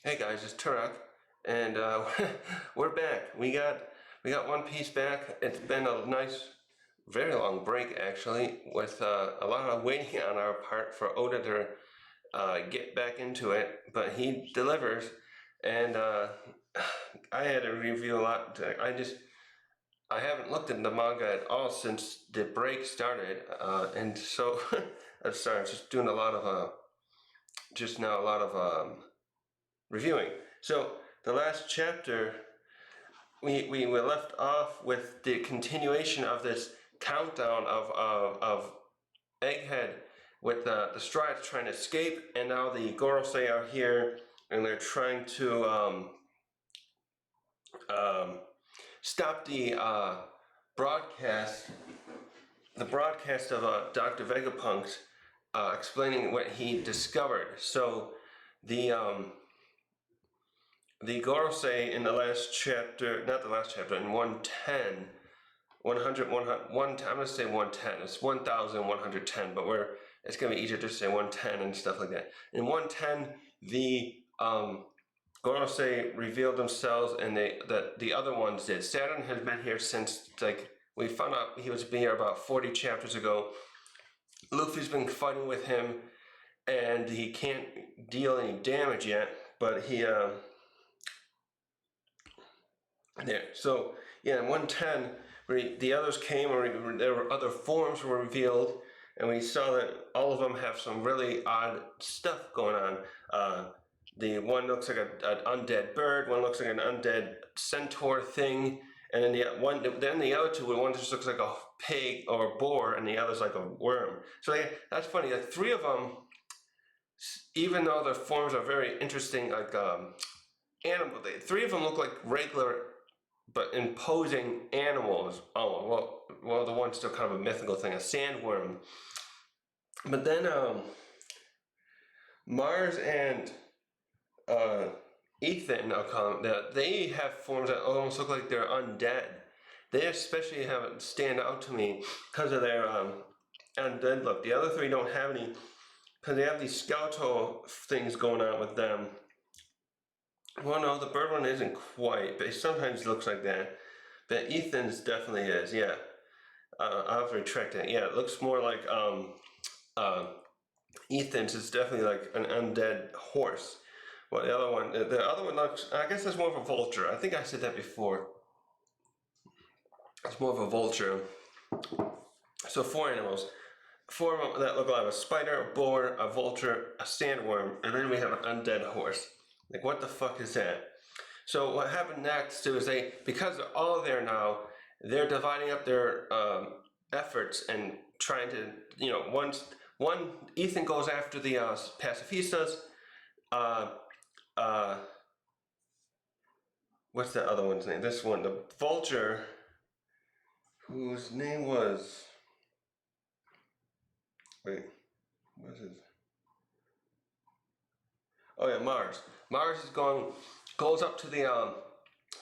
Hey guys, it's Turok, and we're back. We got One Piece back. It's been a nice, very long break actually, with a lot of waiting on our part for Oda to get back into it. But he delivers, and I had to review a lot. I haven't looked at the manga at all since the break started, and so I'm sorry. I'm just doing a lot of just now a lot of reviewing. So the last chapter, we were left off with the continuation of this countdown of Egghead with the Strides trying to escape, and now the Gorosei are here, and they're trying to um, stop broadcast, the broadcast of Dr. Vegapunk's explaining what he discovered. So the Gorosei in the last chapter, not the last chapter, in 110, 100, 100, 1, I'm going to say 110. It's 1110, but it's going to be easier to say 110 and stuff like that. In 110, the Gorosei revealed themselves, and the other ones did. Saturn has been here since, like, we found out he was been here about 40 chapters ago. Luffy's been fighting with him, and he can't deal any damage yet, but he, there. So yeah, in 110, the others came, or there were other forms were revealed, and we saw that all of them have some really odd stuff going on. The one looks like an undead bird, one looks like an undead centaur thing, and then the other two, one just looks like a pig or a boar, and the other's like a worm. So yeah, that's funny. The three of them, even though their forms are very interesting, like animal, three of them look like regular but imposing animals. Oh well, the one's still kind of a mythical thing, a sandworm. But then Mars and uh, Ethan, I'll call them, they have forms that almost look like they're undead. They especially have stand out to me because of their undead look. The other three don't have any because they have these skeletal things going on with them. Well, no, the bird one isn't quite, but it sometimes looks like that. But Ethan's definitely is, yeah. I'll have to retract that. Yeah, it looks more like uh, Ethan's is definitely like an undead horse. Well, the other one looks. I guess that's more of a vulture. I think I said that before. It's more of a vulture. So four animals, four of them that look like a spider, a boar, a vulture, a sandworm, and then we have an undead horse. Like, what the fuck is that? So what happened next is because they're all there now, they're dividing up their efforts and trying to, one Ethan goes after the pacifistas. Uh, uh, what's the other one's name? This one, the vulture, whose name was, wait, what's his? Oh yeah, Mars. Mars goes up to the uh,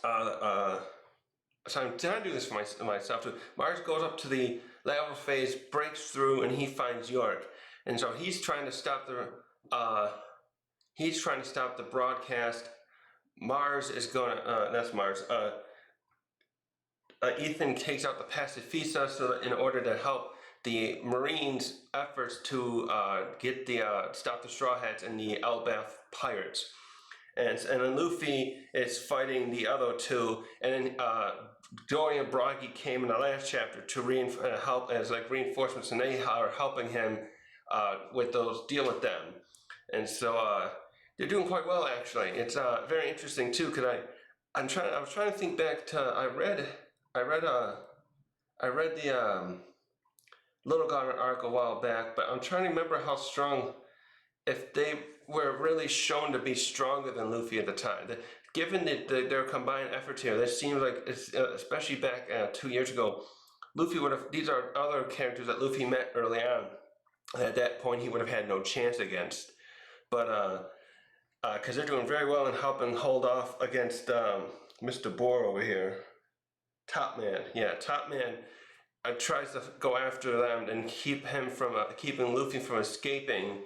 uh, so I'm trying to do this for myself too. Mars goes up to the Labophase, breaks through, and he finds York. And so he's trying to stop the broadcast. Mars is going to that's Mars. Ethan takes out the pacifista so that in order to help the Marines' efforts to get the stop the Straw Hats and the Elbaf pirates. And then Luffy is fighting the other two, and then Dory and Broggy came in the last chapter to help as like reinforcements, and they are helping him with those deal with them, and so they're doing quite well actually. It's very interesting too because I was trying to think back to I read the Little Garden arc a while back, but I'm trying to remember how strong, if they were really shown to be stronger than Luffy at the time. Given their combined efforts here, this seems like, especially back 2 years ago, Luffy would have. These are other characters that Luffy met early on. At that point, he would have had no chance against. But because they're doing very well in helping hold off against Mr. Boar over here, Top Man. Yeah, Top Man tries to go after them and keeping Luffy from escaping.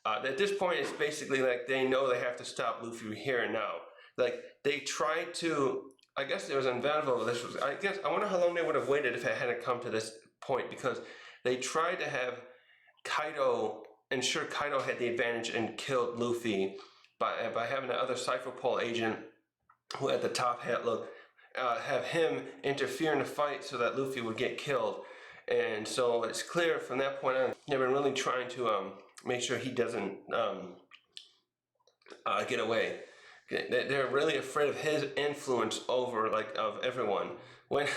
At this point, it's basically like they know they have to stop Luffy here and now. Like they tried to. I guess it was inevitable. This was. I guess I wonder how long they would have waited if it hadn't come to this point, because they tried to have Kaido ensure Kaido had the advantage and killed Luffy by having the other Cypher Pole agent who had the top hat look have him interfere in the fight so that Luffy would get killed. And so it's clear from that point on they've been really trying to make sure he doesn't get away. They're really afraid of his influence over of everyone. When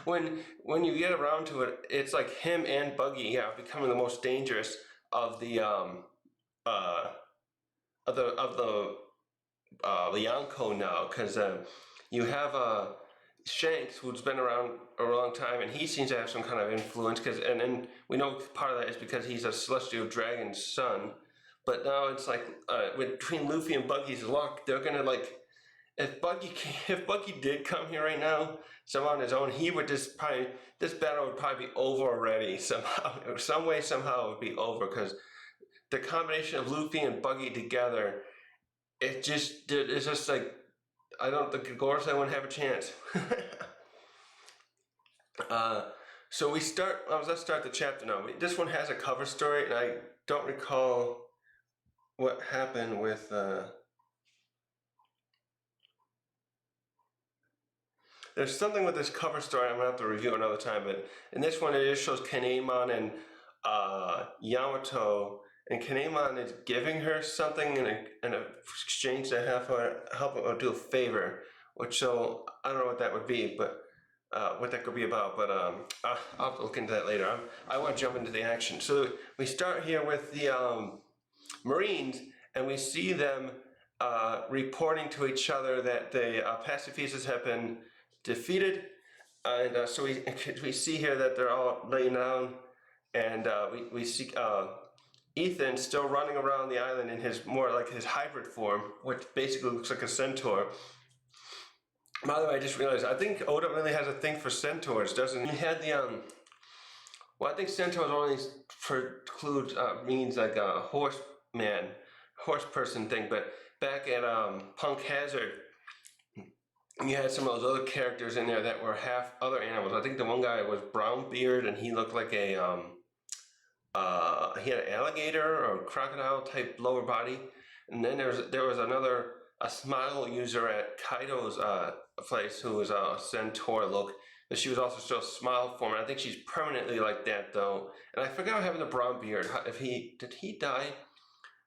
when you get around to it, it's like him and Buggy becoming the most dangerous of the Yonko now, because you have Shanks, who's been around a long time, and he seems to have some kind of influence. And then we know part of that is because he's a celestial dragon's son. But now it's like between Luffy and Buggy's luck, they're gonna if Buggy did come here right now, somehow on his own, he would this battle would probably be over already somehow, some way somehow it would be over, because the combination of Luffy and Buggy together, it's just like I don't think Gorosei wouldn't have a chance. So let's start the chapter now. This one has a cover story, and I don't recall what happened with. There's something with this cover story I'm gonna have to review another time, but in this one it just shows Kinemon and Yamato, and Kinemon is giving her something in exchange to help her do a favor, which so I don't know what that would be, but what that could be about, but I'll have to look into that later. I want to jump into the action. So we start here with the Marines, and we see them reporting to each other that the pacifistas have been defeated, and so we see here that they're all laying down, and we see Ethan still running around the island in his his hybrid form, which basically looks like a centaur. By the way, I just realized I think Oda really has a thing for centaurs, doesn't he? He had the I think centaurs only means like a horse person thing, but back at Punk Hazard, you had some of those other characters in there that were half other animals. I think the one guy was brown beard, and he looked like he had an alligator or crocodile type lower body. And then there was a smile user at Kaido's place who was a centaur look, but she was also still smile form. I think she's permanently like that though. And I forgot having the brown beard. Did he die?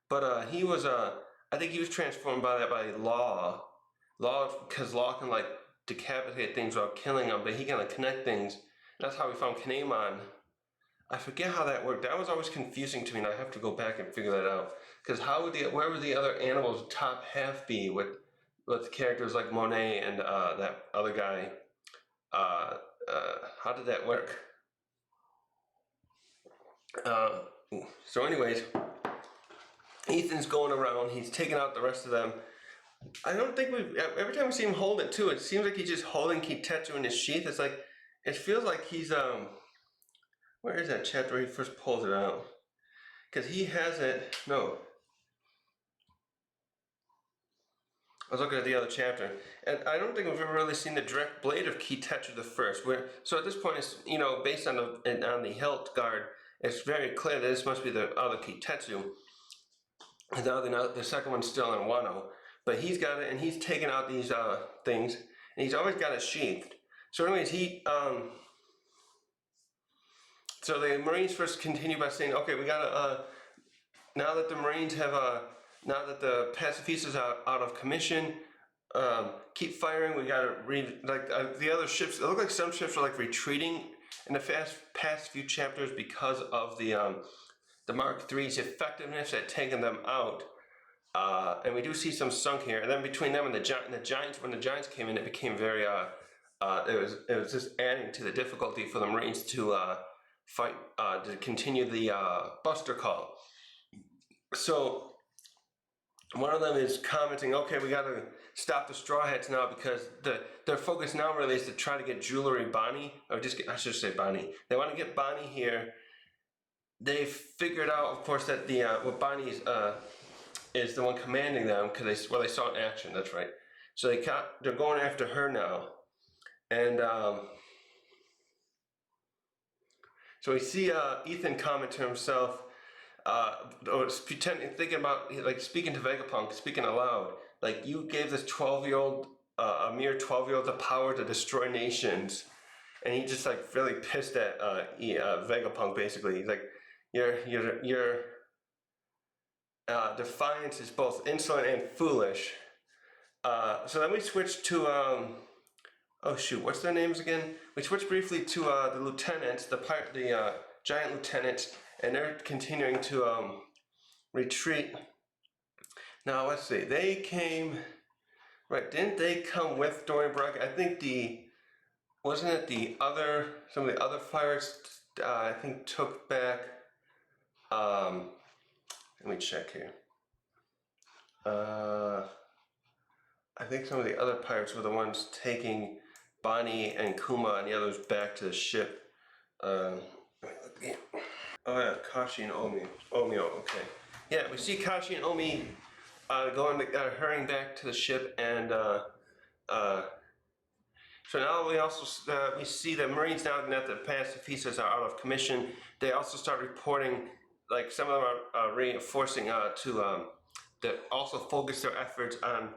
But he was I think he was transformed by Law. Because Law can decapitate things without killing them, but he can connect things. And that's how we found Kinemon. I forget how that worked. That was always confusing to me, and I have to go back and figure that out. Because where would the other animals' top half be with characters like Monet and that other guy? How did that work? So anyways, Ethan's going around. He's taking out the rest of them. I don't think every time we see him hold it too, it seems like he's just holding Kitetsu in his sheath. It's like, it feels like he's, where is that chapter where he first pulls it out? Because he has it, no. I was looking at the other chapter, and I don't think we've ever really seen the direct blade of Kitetsu the first. So at this point, it's, based on the hilt guard, it's very clear that this must be the other Kitetsu. And the second one's still in Wano. But he's got it, and he's taken out these things, and he's always got it sheathed. So anyways, so the Marines first continue by saying, okay, we gotta, now that the Marines have, now that the pacifistas are out of commission, keep firing, we gotta the other ships, it looked like some ships are retreating in the past few chapters because of the Mark III's effectiveness at taking them out. And we do see some sunk here, and then between them and the Giants, when the Giants came in, it became very, it was just adding to the difficulty for the Marines to fight, to continue the Buster Call. So one of them is commenting, okay, we gotta stop the Straw Hats now, because their focus now really is to try to get Jewelry Bonnie, or I should say Bonnie. They want to get Bonnie here they figured out, of course, that the what Bonnie's is the one commanding them because they saw it in action. That's right. So they're going after her now, and so we see Ethan comment to himself, thinking about like speaking to Vegapunk, speaking aloud. Like you gave this 12-year-old, a mere 12-year-old, the power to destroy nations, and he just like really pissed at Vegapunk. Basically, he's like, your defiance is both insolent and foolish. So then we switch to oh shoot, what's their names again? We switch briefly to the lieutenants, the giant lieutenants, and they're continuing to retreat. Now let's see, they came right. Didn't they come with Dorian Brock? I think wasn't it some of the other fires? I think took back. Let me check here. I think some of the other pirates were the ones taking Bonnie and Kuma and the others back to the ship. Let me look again. Oh yeah, Kashi and Omio. Okay. Yeah, we see Kashi and Omi hurrying back to the ship, and so now we also we see the Marines now that the pacifistas are out of commission. They also start reporting, like some of them are reinforcing to also focus their efforts on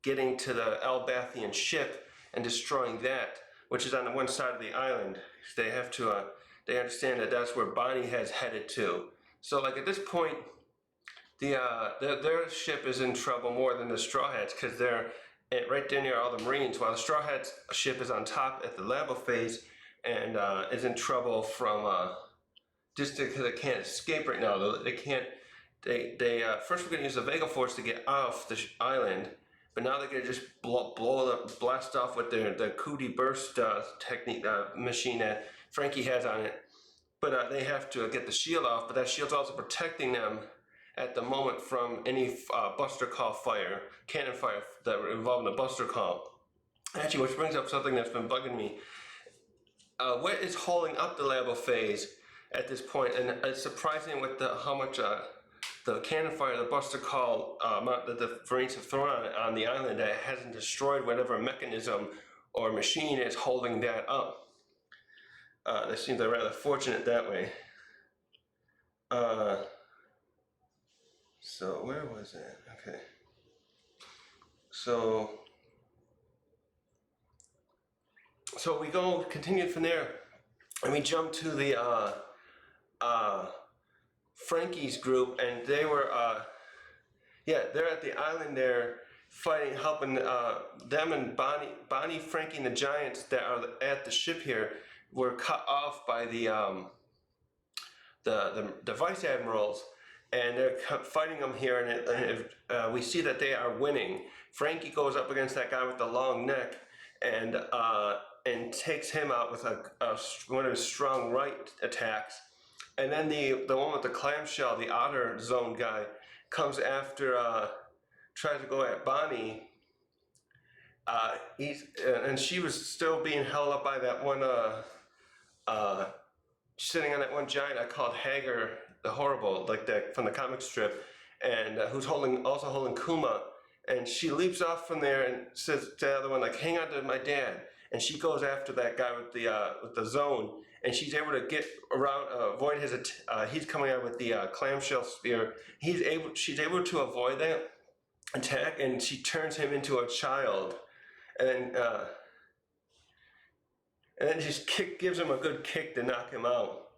getting to the Albathian ship and destroying that, which is on the one side of the island. They have to they understand that that's where Bonnie has headed to. So like at this point, their ship is in trouble more than the Straw Hats because they're right there near all the Marines, while the Straw Hats ship is on top at the Labophase and is in trouble from just because they can't escape right now. They can't. They first we're going to use the Vega Force to get off the island, but now they're going to just blast off with the Cootie Burst technique machine that Frankie has on it. But they have to get the shield off, but that shield's also protecting them at the moment from any buster call fire, cannon fire that would involve the buster call. Actually, which brings up something that's been bugging me. What is holding up the Labophase at this point? And it's surprising with how much the cannon fire, the buster call amount that the Marines have thrown on the island that hasn't destroyed whatever mechanism or machine is holding that up. They seem to be rather fortunate that way. So where was it? Okay. So we continue from there, and we jump to the Frankie's group, and they were they're at the island there fighting, helping them and Bonnie, Frankie, and the giants that are at the ship here were cut off by the vice admirals, and they're fighting them here, and we see that they are winning. Frankie goes up against that guy with the long neck, and takes him out with one of his strong right attacks. And then the one with the clamshell, the otter zone guy, comes after, tries to go at Bonnie. And she was still being held up by that one, sitting on that one giant I called Hager the Horrible, like that from the comic strip, and who's also holding Kuma. And she leaps off from there and says to the other one, like, "Hang on to my dad." And she goes after that guy with the zone, and she's able to get around, avoid his. He's coming out with the clamshell spear. She's able to avoid that attack, and she turns him into a child, and then just gives him a good kick to knock him out.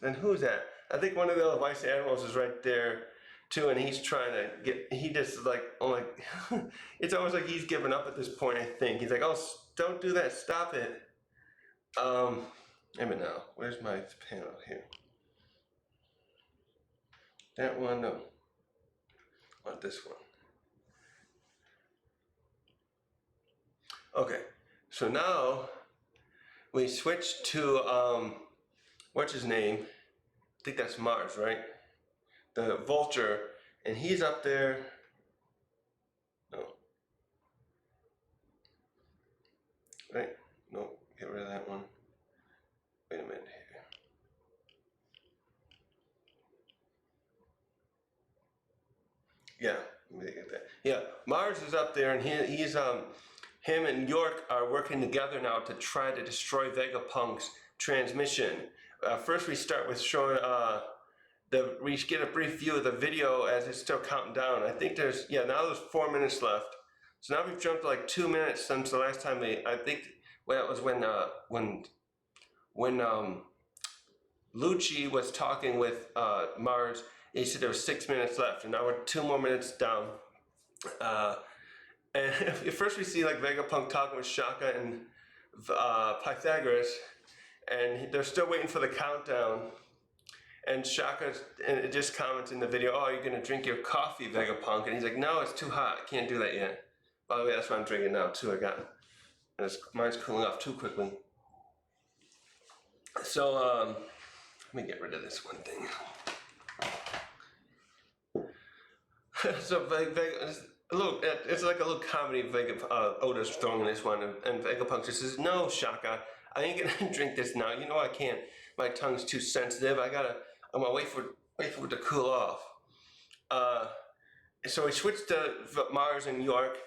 And who's that? I think one of the other vice admirals is right there too, and he's trying to get. He just like, oh my, it's almost like he's given up at this point. I think he's like, "Oh, don't do that, stop it." Wait a minute now. Where's my panel here? That one, no. I want this one. Okay, so now we switch to what's his name? I think that's Mars, right? The Vulture, and he's up there. No. Right? No, get rid of that one. Wait a minute here. Yeah, Mars is up there, and he's him and York are working together now to try to destroy Vegapunk's transmission. First, we start with showing we get a brief view of the video as it's still counting down. I think now there's 4 minutes left. So now we've jumped like 2 minutes since the last time I think, well, it was when Lucci was talking with Mars. He said there was 6 minutes left, and now we're 2 more minutes down. And at first we see like Vegapunk talking with Shaka and Pythagoras, and they're still waiting for the countdown. And Shaka just comments in the video, "Oh, you're gonna drink your coffee, Vegapunk?" And he's like, "No, it's too hot. I can't do that yet." By the way, that's what I'm drinking now too. Mine's cooling off too quickly. So let me get rid of this one thing. So it's like a little comedy Oda's throwing in this one, and Vegapunk just says, "No, Shaka, I ain't gonna drink this now. You know I can't. My tongue's too sensitive. I'm gonna wait for it to cool off." So we switched to Mars and York,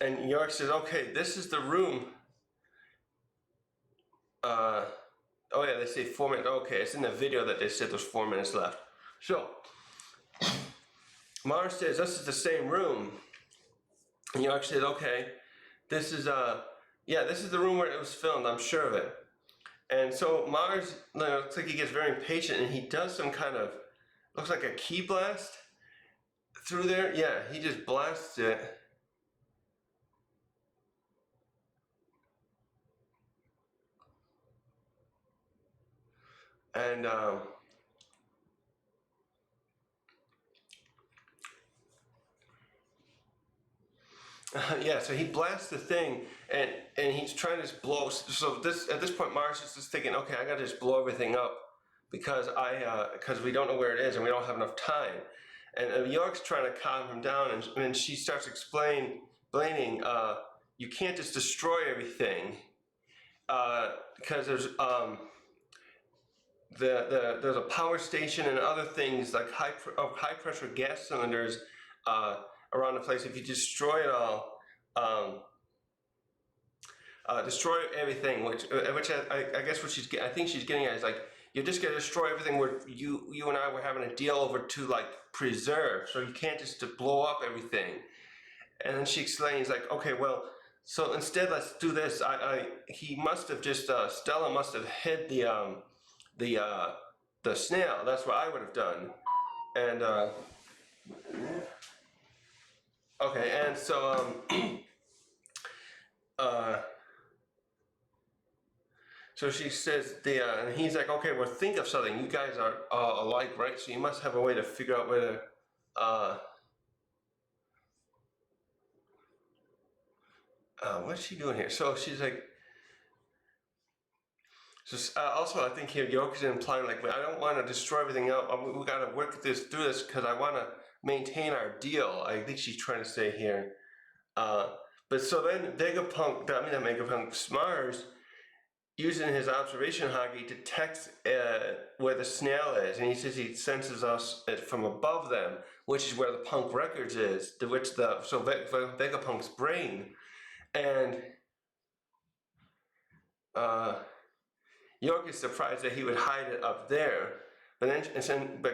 and York says, "Okay, this is the room." Oh yeah, they say 4 minutes. Okay, it's in the video that they said there's 4 minutes left. So Mars says, "This is the same room." And York says, "Okay, this is the room where it was filmed. I'm sure of it." And so Mars looks like he gets very impatient, and he does some kind of, looks like a key blast through there. Yeah, he just blasts it. And yeah, so he blasts the thing, and he's trying to just blow. So at this point, Mars is just thinking, "Okay, I gotta just blow everything up because we don't know where it is and we don't have enough time." And York's trying to calm him down, and she starts explaining, "You can't just destroy everything because there's a power station and other things like high pressure gas cylinders around the place. If you destroy it all, destroy everything, which I guess I think she's getting at is like, you're just gonna destroy everything where you and I were having a deal over to like preserve. So you can't just blow up everything." And then she explains like, "Okay, well, so instead let's do this. He must have just Stella must have hid the snail. That's what I would have done." And okay, and so so she says and he's like, "Okay, well, think of something. You guys are alike, right? So you must have a way to figure out where to what's she doing here?" So she's like, so also I think here York is implying like, "I don't want to destroy everything else. We got to work through this because I want to maintain our deal." I think she's trying to say here. But so then Vegapunk, Mars, using his observation haki, detects where the snail is, and he says he senses us from above them, which is where the Punk Records is, Vegapunk's brain, and York is surprised that he would hide it up there, but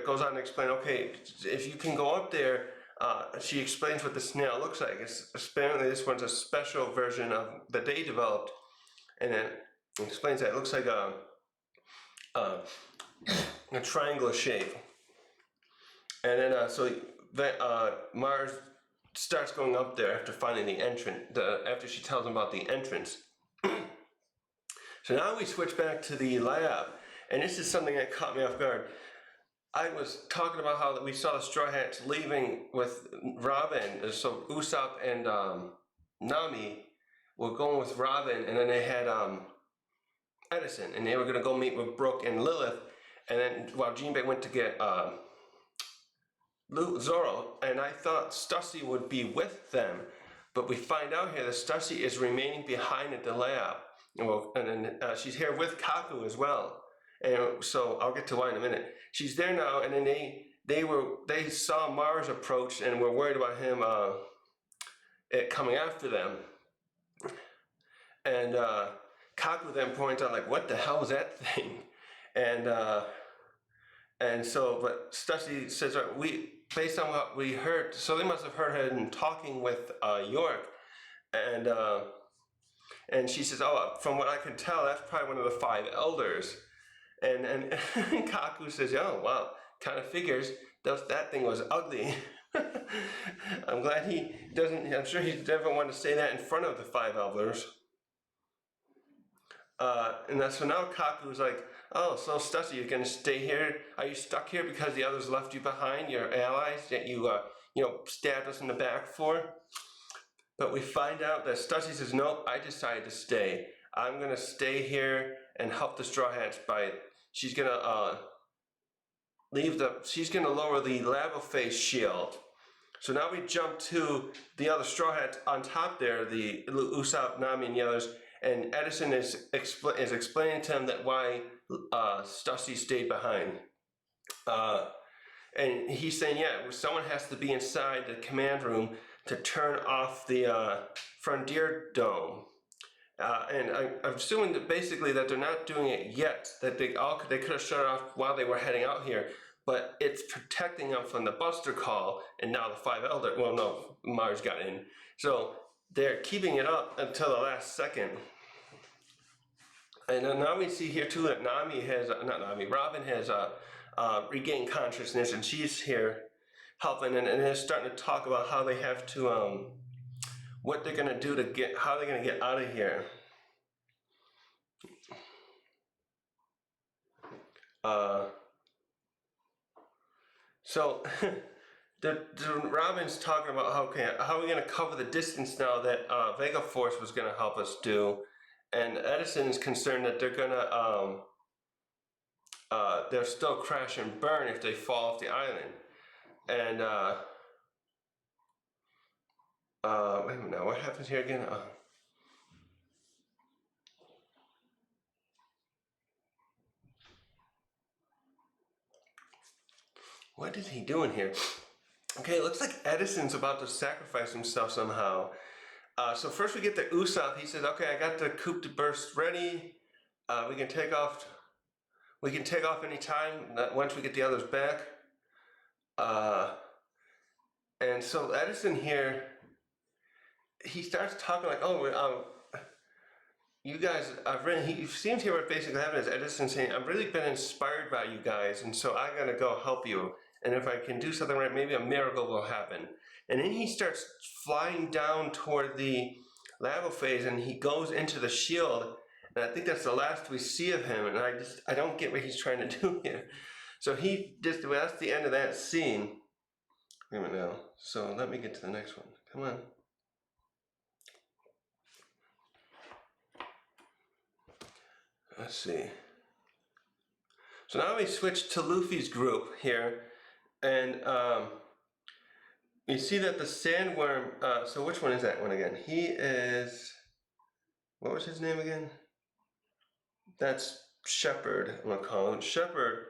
goes on to explain, "Okay, if you can go up there," she explains what the snail looks like. Apparently this one's a special version of that they developed, and it explains that it looks like a triangular shape. And then Mars starts going up there after finding the entrance. After she tells him about the entrance. So now we switch back to the lab, and this is something that caught me off guard. I was talking about how we saw the Straw Hats leaving with Robin. So Usopp and Nami were going with Robin, and then they had Edison, and they were going to go meet with Brooke and Lilith. And then while Jinbei went to get Zoro, and I thought Stussy would be with them, but we find out here that Stussy is remaining behind at the lab. And then she's here with Kaku as well, and so I'll get to why in a minute. She's there now, and then they saw Mars approach and were worried about him it coming after them. And Kaku then points out, like, what the hell was that thing? And so, but Stussy says, based on what we heard, so they must have heard him talking with York, and she says, oh, from what I can tell, that's probably one of the 5 elders. And Kaku says, oh, wow, kind of figures that thing was ugly. I'm glad he doesn't, I'm sure he never want to say that in front of the 5 elders. So now Kaku's like, oh, so Stussy, you're going to stay here? Are you stuck here because the others left you behind, your allies that you, stabbed us in the back for? But we find out that Stussy says, nope, I decided to stay. I'm going to stay here and help the Straw Hats she's going to she's going to lower the Labophase shield. So now we jump to the other Straw Hats on top there, the Usopp, Nami, and the others, and Edison is explaining to him that why Stussy stayed behind. And he's saying, yeah, someone has to be inside the command room to turn off the Frontier Dome. And I'm assuming that basically that they're not doing it yet, that they could have shut it off while they were heading out here, but it's protecting them from the Buster Call, and now the 5 Elder, well, no, Mars got in. So they're keeping it up until the last second. And now we see here too that Robin has regained consciousness, and she's here helping, and they're starting to talk about how they have to, what they're gonna do how they're gonna get out of here. So Robin's talking about how are we gonna cover the distance now that Vega Force was gonna help us do, and Edison is concerned that they're gonna they'll still crash and burn if they fall off the island. And wait a minute now, what happens here again? What is he doing here? Okay, it looks like Edison's about to sacrifice himself somehow. So first we get the Usopp. He says, okay, I got the coup de burst ready. We can take off. We can take off any time once we get the others back. And so Edison here, he starts talking like, oh, you guys, he seems here what basically happened is Edison saying, I've really been inspired by you guys, and so I'm gonna go help you. And if I can do something right, maybe a miracle will happen. And then he starts flying down toward the Labophase, and he goes into the shield. And I think that's the last we see of him. And I don't get what he's trying to do here. So that's the end of that scene. Wait a minute now. So let me get to the next one. Come on. Let's see. So now we switch to Luffy's group here. And you see that the sandworm, so which one is that one again? He is, what was his name again? That's Shepard, I'm gonna call him. Shepard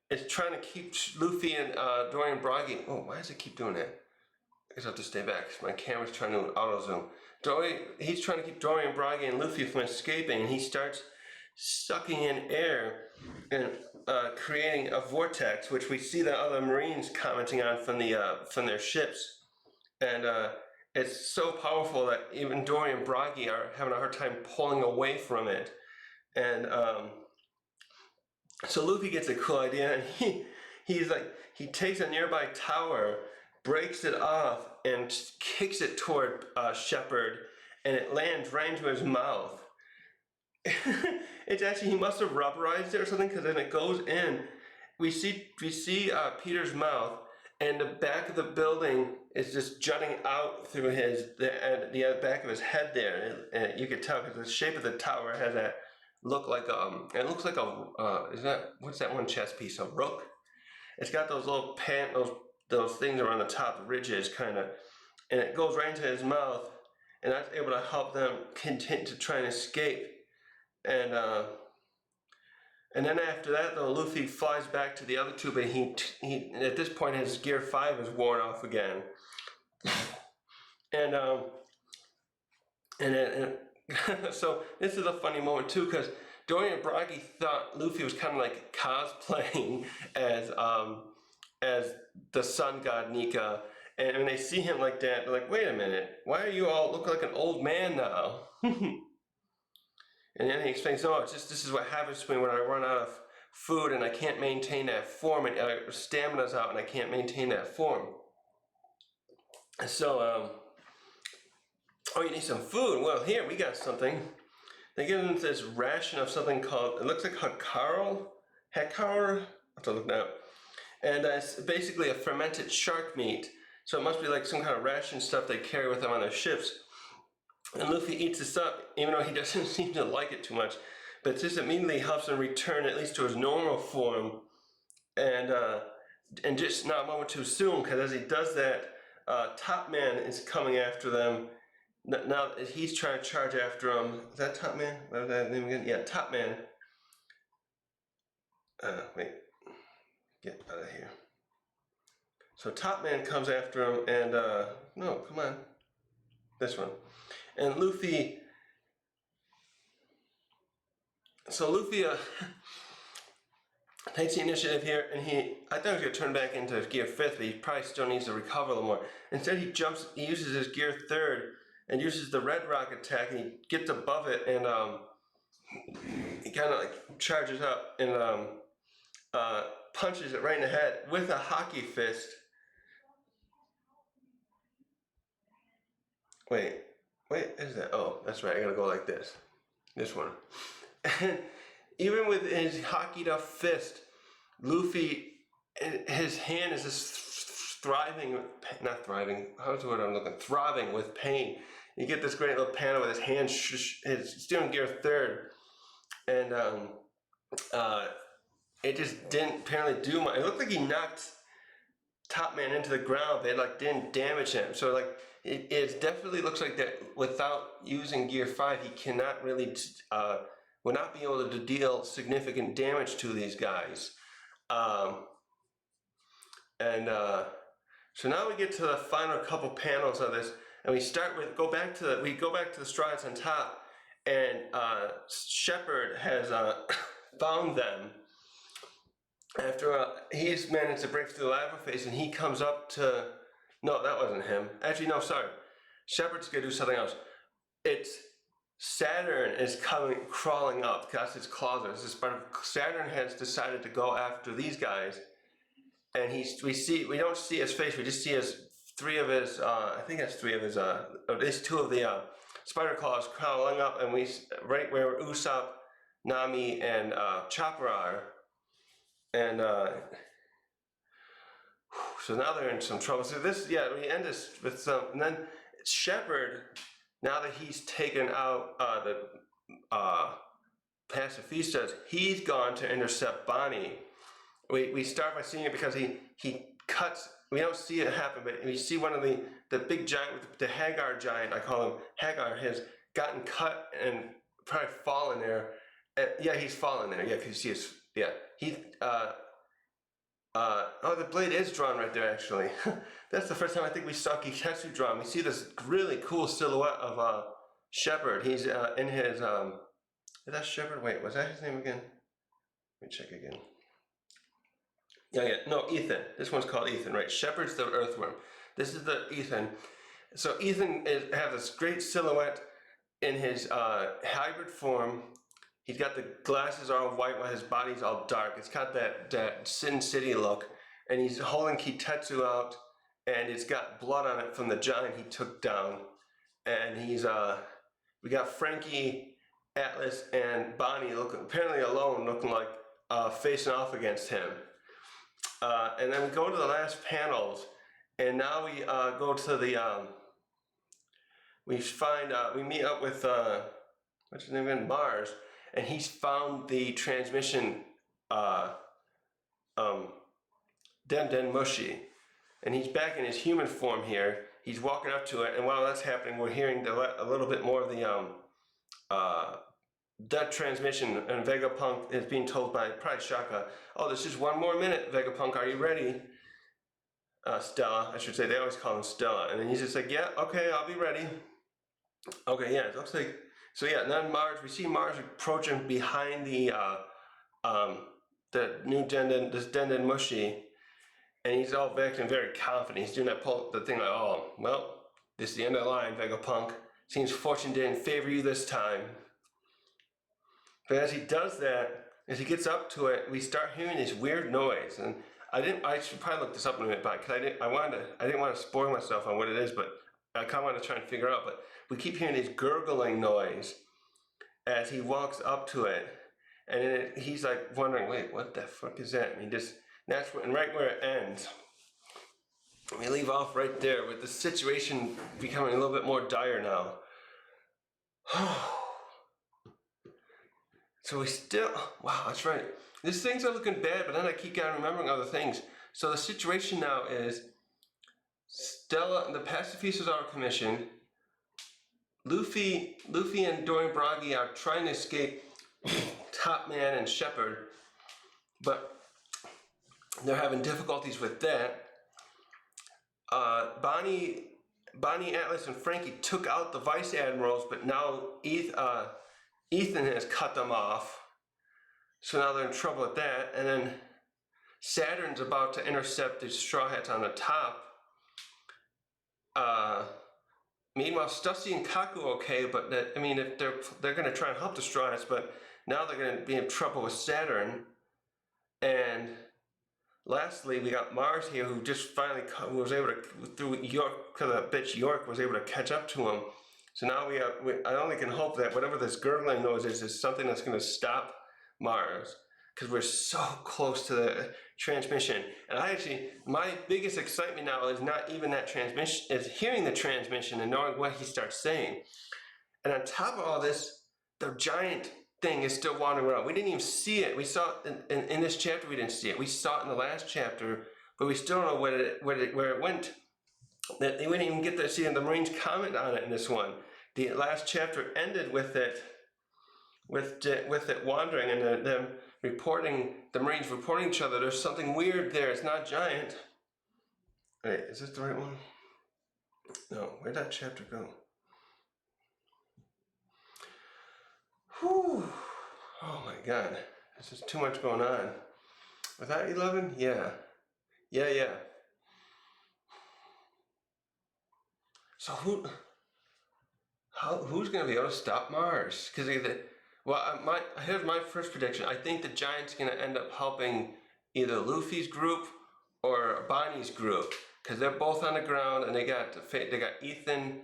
is trying to keep Luffy and Dorian Bragi. Oh, why does it keep doing that? I guess I have to stay back. My camera's trying to auto zoom. He's trying to keep Dorian Bragi and Luffy from escaping, and he starts sucking in air and creating a vortex, which we see the other Marines commenting on from their ships, and it's so powerful that even Dorian Bragi are having a hard time pulling away from it. And so Luffy gets a cool idea, and he takes a nearby tower, breaks it off, and kicks it toward Shepard, and it lands right into his mouth. It's actually, he must have rubberized it or something, because then it goes in. We see Peter's mouth, and the back of the building is just jutting out through the back of his head there. And you could tell because the shape of the tower has that look like it looks like what's that one chess piece? A rook. It's got those little those things around the top, the ridges kind of, and it goes right into his mouth, and that's able to help them continue to try and escape. And then after that, though, Luffy flies back to the other two, but he at this point his gear 5 is worn off again. and so this is a funny moment too, because Dorian Bragi thought Luffy was kind of like cosplaying as the sun god Nika, and when they see him like that, they're like, "Wait a minute, why are you all look like an old man now?" And then he explains, "Oh, it's just this is what happens to me when I run out of food and I can't maintain that form, and stamina's out and I can't maintain that form." And so, oh, you need some food? Well, here we got something. They give him this ration of something called, it looks like Hakaro? Hakar? I have to look now. And it's basically a fermented shark meat. So it must be like some kind of ration stuff they carry with them on their ships. And Luffy eats this up, even though he doesn't seem to like it too much. But this immediately helps him return at least to his normal form. And just not a moment too soon, because as he does that, Top Man is coming after them. Now he's trying to charge after him. Is that Top Man? What was that name again? Yeah, Top Man. Wait. Get out of here. So Top Man comes after him, and no, come on. This one. And Luffy. So Luffy takes the initiative here, and I thought he was going to turn back into gear 5th, but he probably still needs to recover a little more. Instead, he uses his gear 3rd, and uses the Red Rock attack, and he gets above it, and he kind of like charges up and punches it right in the head with a hockey fist. Wait, is that? Oh, that's right. I gotta go like this. This one. And even with his hockeyed up fist, Luffy, his hand is just thriving, not thriving, how's the word I'm looking? Throbbing with pain. You get this great little panel with his hand, his steering gear 3rd, and it just didn't apparently do much. It looked like he knocked Top Man into the ground, but it like didn't damage him. So like it definitely looks like that without using gear 5, he cannot really will not be able to deal significant damage to these guys. So now we get to the final couple panels of this, and we go back to the strides on top, and Shepard has found them after he's managed to break through the Labophase, and he comes up to. No, that wasn't him. Actually, no, sorry. Shepard's gonna do something else. It's Saturn is crawling up. That's his claws. Saturn has decided to go after these guys, and we don't see his face. We just see three of his. I think that's 3 of his. At least 2 of the spider claws crawling up, and right where Usopp, Nami, and Chopper are, and so now they're in some trouble. So we end this with some, and then Shepard. Now that he's taken out the pacifistas, he's gone to intercept Bonnie. We start by seeing it because he cuts. We don't see it happen, but we see one of the big giant, the Hagar giant. I call him Hagar. Has gotten cut and probably fallen there. He's fallen there. Yeah, because he the blade is drawn right there, actually. That's the first time I think we saw Kitetsu drawn. We see this really cool silhouette of Shepard. He's in his, is that Shepard? Wait, was that his name again? Let me check again. No, Ethan. This one's called Ethan, right? Shepard's the earthworm. This is the Ethan. So Ethan has this great silhouette in his hybrid form. He's got the glasses all white while his body's all dark. It's got that Sin City look. And he's holding Kitetsu out, and it's got blood on it from the giant he took down. And we got Frankie, Atlas, and Bonnie apparently alone, looking like facing off against him. And then we go to the last panels, and now we go to the, we meet up with, what's his name again? Mars. And he's found the transmission Den Mushi, and he's back in his human form here. He's walking up to it, and while that's happening, we're hearing a little bit more of the that transmission. And Vegapunk is being told by probably Shaka, "Oh, there's just 1 more minute, Vegapunk. Are you ready?" Stella, I should say. They always call him Stella. And then he's just like, yeah, okay, I'll be ready. Okay, yeah, it looks like. So yeah, and then Mars, we see Mars approaching behind um, the new Denden, this Denden Mushi, and he's all acting very confident. He's doing the thing like, oh, well, this is the end of the line, Vegapunk. Seems fortune didn't favor you this time. But as he does that, as he gets up to it, we start hearing this weird noise, and I should probably look this up in a minute, but because I didn't want to spoil myself on what it is, but I kind of want to try and figure out. But we keep hearing this gurgling noise as he walks up to it, and then he's like wondering, wait, what the fuck is that? And right where it ends. We leave off right there with the situation becoming a little bit more dire now. So we still, wow, that's right. These things are looking bad, but then I keep on remembering other things. So the situation now is Stella, the Pacifistas are commissioned. Luffy and Dorian Bragi are trying to escape Top Man and Shepherd, but they're having difficulties with that. Bonnie, Atlas, and Frankie took out the vice admirals, but now Ethan has cut them off. So now they're in trouble with that. And then Saturn's about to intercept the Straw Hats on the top. Meanwhile, Stussy and Kaku okay, but if they're going to try and help the Straw Hats, but now they're going to be in trouble with Saturn. And lastly, we got Mars here, who just finally was able to, through York, because that bitch York was able to catch up to him. So now I only can hope that whatever this gurgling noise is something that's going to stop Mars, because we're so close to the transmission. And my biggest excitement now is not even that transmission, is hearing the transmission and knowing what he starts saying. And on top of all this, the giant thing is still wandering around. We didn't even see it. We saw it in this chapter. We didn't see it. We saw it in the last chapter, but we still don't know where it went. We didn't even get to see the Marines comment on it in this one. The last chapter ended with it wandering and them reporting, the Marines reporting each other. There's something weird there. It's not giant. Wait, is this the right one? No, where'd that chapter go? Whew. Oh my God, there's just too much going on. Was that 11? Yeah. So who's going to be able to stop Mars? Because here's my first prediction. I think the Giant's going to end up helping either Luffy's group or Bonnie's group, because they're both on the ground and they got Ethan,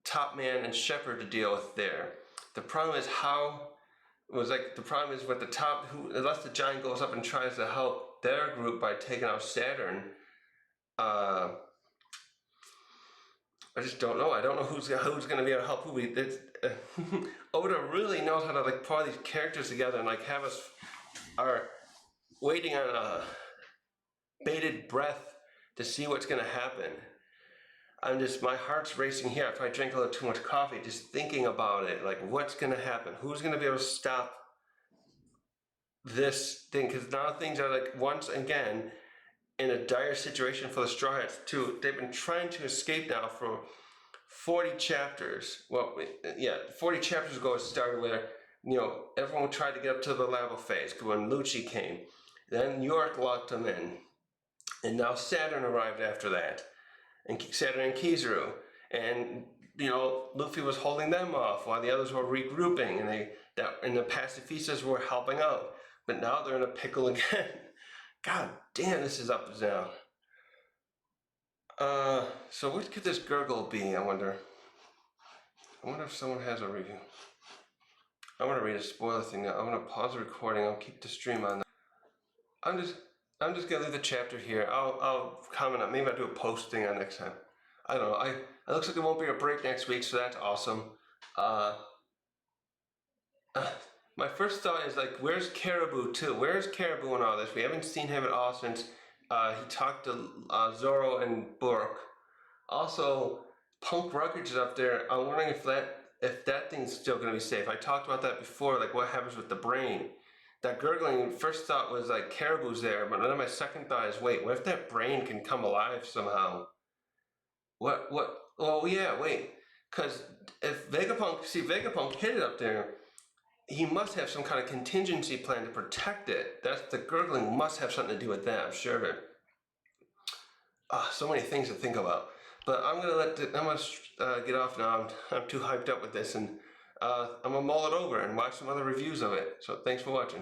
Top Man, and Shepherd to deal with there. The problem is with the top, unless the Giant goes up and tries to help their group by taking out Saturn. I just don't know. I don't know who's going to be able to help who. Oda really knows how to pull these characters together and have us are waiting on a bated breath to see what's going to happen. My heart's racing here after I drank a little too much coffee, just thinking about it. What's going to happen? Who's going to be able to stop this thing? Because now things are once again in a dire situation for the Straw Hats too. They've been trying to escape now for 40 chapters. 40 chapters ago it started where, everyone tried to get up to the Labophase when Lucci came. Then York locked them in. And now Saturn arrived after that. And Saturn and Kizaru. And, Luffy was holding them off while the others were regrouping, and the Pacifistas were helping out. But now they're in a pickle again. God damn, this is up and down. So what could this gurgle be, I wonder? I wonder if someone has a review. I'm gonna read a spoiler thing now. I'm gonna pause the recording. I'll keep the stream on. I'm just gonna leave the chapter here. I'll comment on. Maybe I'll do a post thing on next time. I don't know. It looks like there won't be a break next week, so that's awesome. My first thought is where's Caribou too? Where's Caribou in all this? We haven't seen him at all since he talked to Zoro and Burke. Also, Punk Ruckage is up there. I'm wondering if that thing's still going to be safe. I talked about that before, what happens with the brain. that gurgling first thought was like caribou's there, but then my second thought is, wait, what if that brain can come alive somehow? What? Oh yeah, wait, because if Vegapunk hid it up there, he must have some kind of contingency plan to protect it. That's the gurgling must have something to do with that. I'm sure of it. So many things to think about. But I'm gonna get off now. I'm too hyped up with this, and I'm gonna mull it over and watch some other reviews of it. So thanks for watching.